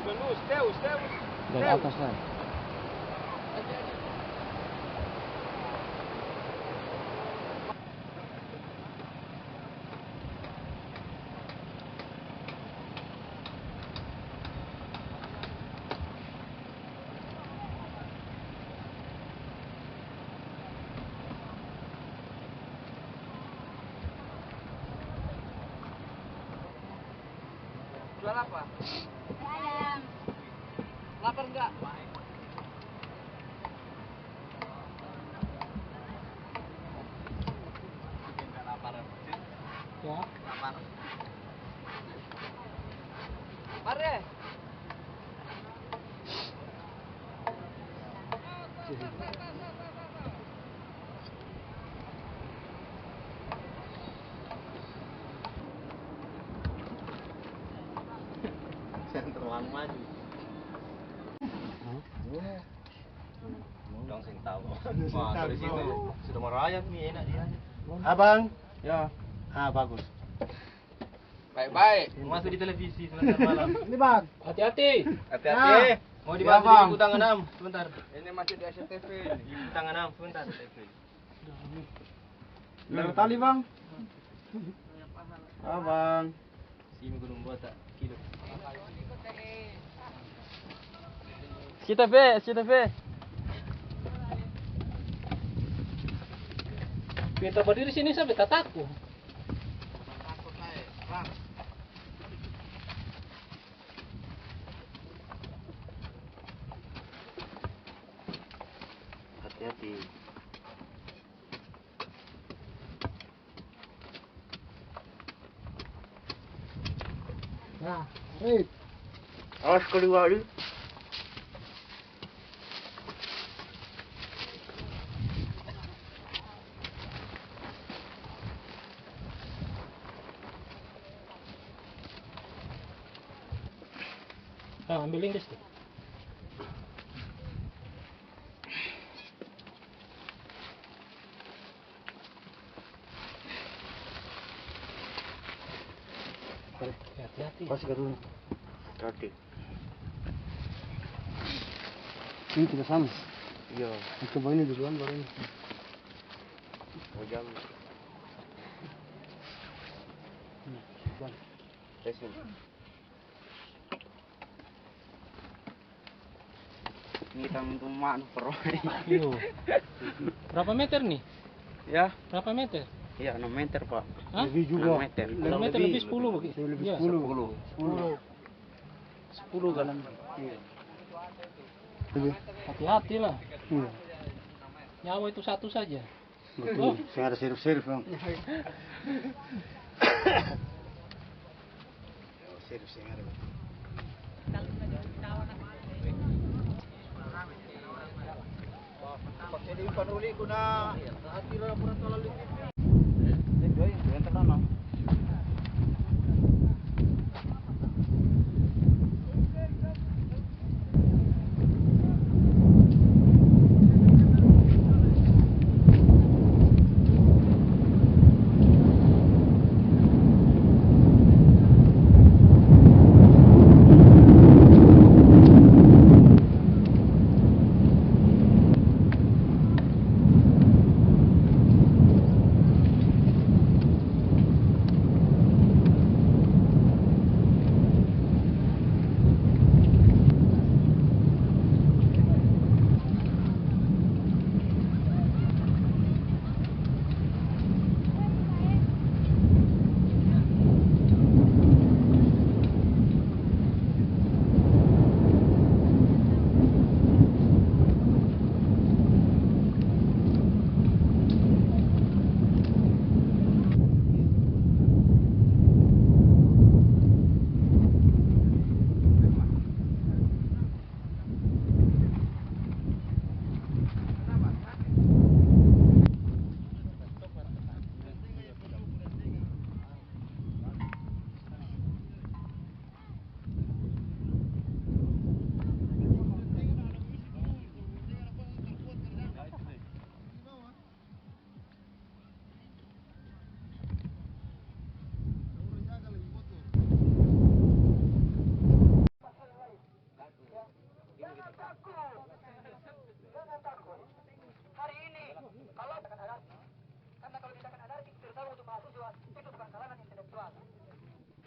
Dari atas lah. Jual apa? Ayam. Lapar enggak? Lapar. Ya. Lapar. Mari. Terlalu maju. Dong sing tahu. Wah, dari situ sudah merayap nih, enak dia. Abang. Ya. Ah, bagus. Baik-baik. Masuk di televisi sebentar malam. Ini bang. Hati-hati. Hati-hati. Mau Ya, dibantu Bang. di ibu tangan 6 sebentar. Ini masih di SCTV ini. Ibu tangan 6 sebentar. Dari tali bang. Abang. Sini gunung botak kilo. SCTV. Kita berdiri sini sampai tak takut. Takut naik. Bang. Hati-hati. Nah, awas keluar dulu. Ah, ambil Inggris tuh. Hati-hati. Pas ke dulu. Hati. Ini kita sama. Iya. Coba ini duluan baru ini. Oh jam. Bang. Tesin. Ini tanggung mak peroi. Yo. Berapa meter nih? Ya, Berapa meter? iya 6 meter, Pak. Hah? Lebih juga. 6 meter lebih 10 begitu. Lebih Iya, 10. 10 kan. Iya. Lebih. Hati-hati lah. Iya. Nyawa itu satu saja. Betul. Saya ada serif-serif, Bang. Serif saya ada. Pakai di umpan uli kuna. Hati laporan lalu. Yang tertanam.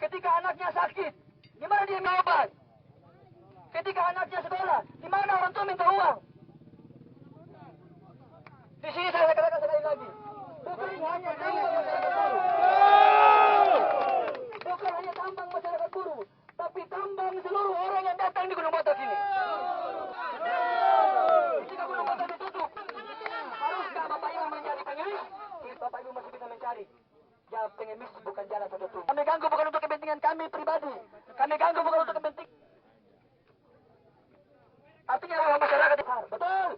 ketika anaknya sakit, di mana dia minta obat? Ketika anaknya sekolah, di mana orang tua minta uang? Di sini saya katakan sekali lagi, bukan hanya tambang masyarakat buruh, bukan hanya tambang masyarakat buruh, tapi tambang seluruh orang yang datang di Gunung Batok ini. Ketika Gunung Batok ditutup, haruskah Bapak Ibu menjadi pengemis? Bapak Ibu masih bisa mencari. Ya, pengemis bukan jalan satu-satunya. Kami ganggu bukan untuk kepentingan kami pribadi. Kami ganggu bukan untuk kepentingan. Artinya bahwa masyarakat besar. Betul?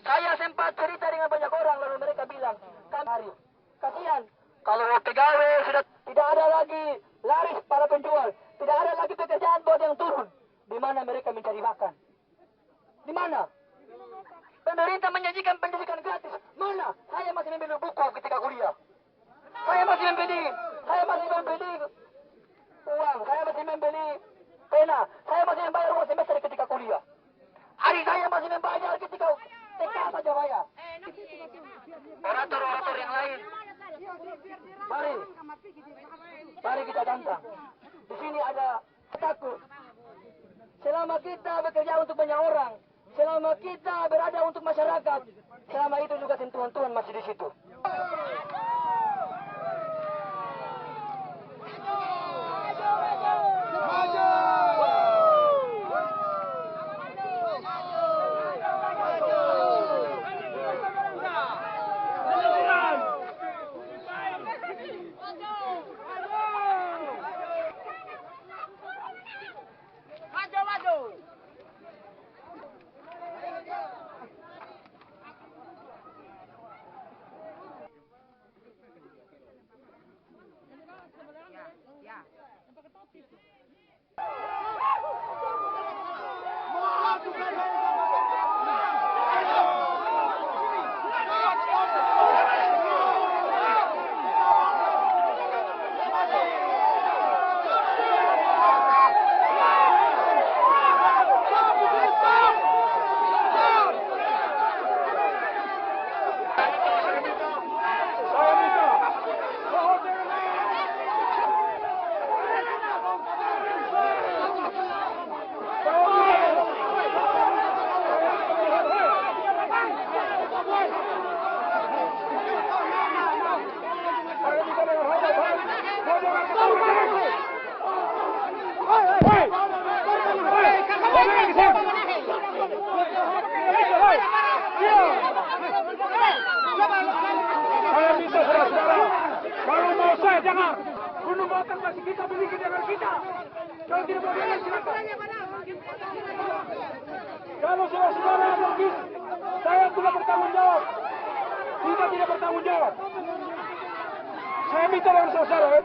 Saya sempat cerita dengan banyak orang, lalu mereka bilang, kami kasihan. Kalau pegawai sudah tidak ada lagi laris para penjual, tidak ada lagi pekerjaan buat yang turun. Di mana mereka mencari makan? Di mana? Pemerintah menjanjikan pendidikan gratis. Mana? Saya masih membeli buku ketika kuliah. Saya masih membeli uang. Saya masih membeli pena. Saya masih membayar uang semester ketika kuliah. Hari saya masih membayar ketika TK saja bayar. Orator-orator yang lain. Mari kita tantang. Di sini ada takut. Selama kita bekerja untuk banyak orang, selama kita berada untuk masyarakat, selama itu juga sentuhan-sentuhan masih di situ. Saya minta saudara-saudara, kalau mau saya jangan. Gunung Batok masih kita miliki dengan kita. Kalau tidak mau dengar silakan. Kalau saudara-saudara logis, saya tidak bertanggung jawab. Kita tidak bertanggung jawab. Saya minta dengan saudara.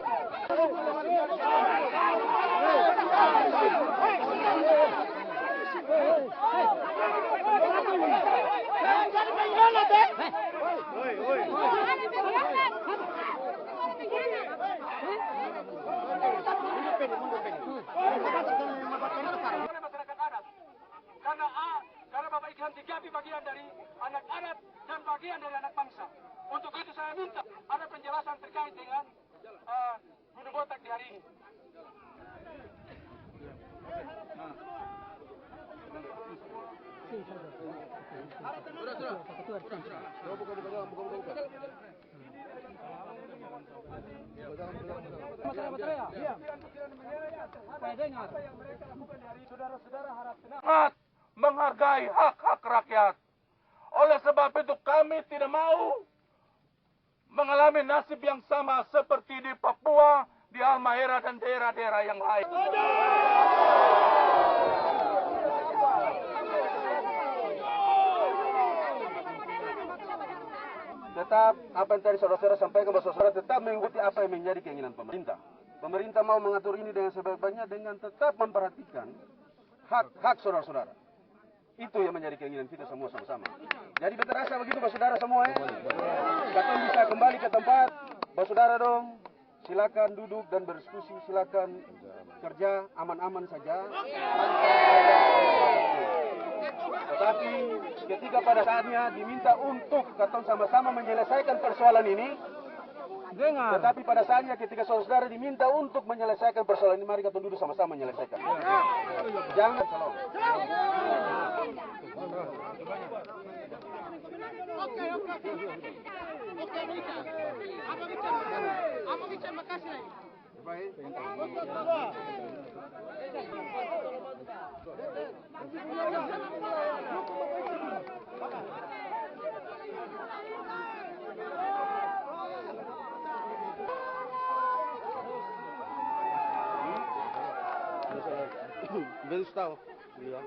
Karena Bapak Ikram Tigapi bagian dari anak adat dan bagian dari anak bangsa. Untuk itu saya minta ada penjelasan terkait dengan Gunung Batok di hari ini. Sangat menghargai hak-hak rakyat. Oleh sebab itu kami tidak mau mengalami nasib yang sama seperti di Papua, di Halmahera dan daerah-daerah yang lain. Tetap apa yang tadi saudara-saudara sampaikan, bahwa saudara tetap mengikuti apa yang menjadi keinginan pemerintah. Pemerintah mau mengatur ini dengan sebaik-baiknya dengan tetap memperhatikan hak saudara-saudara. Itu yang menjadi keinginan kita semua sama-sama. Jadi betul rasa begitu, Pak Saudara semua ya. Kita bisa kembali ke tempat, Pak Saudara dong. Silakan duduk dan berdiskusi, silakan kerja aman-aman saja. Tetapi ketika pada saatnya diminta untuk kita sama-sama menyelesaikan persoalan ini, Dengar. Tetapi pada saatnya ketika saudara diminta untuk menyelesaikan persoalan ini, mari kita duduk sama-sama menyelesaikan. Jangan salah. Belum tahu. Iya.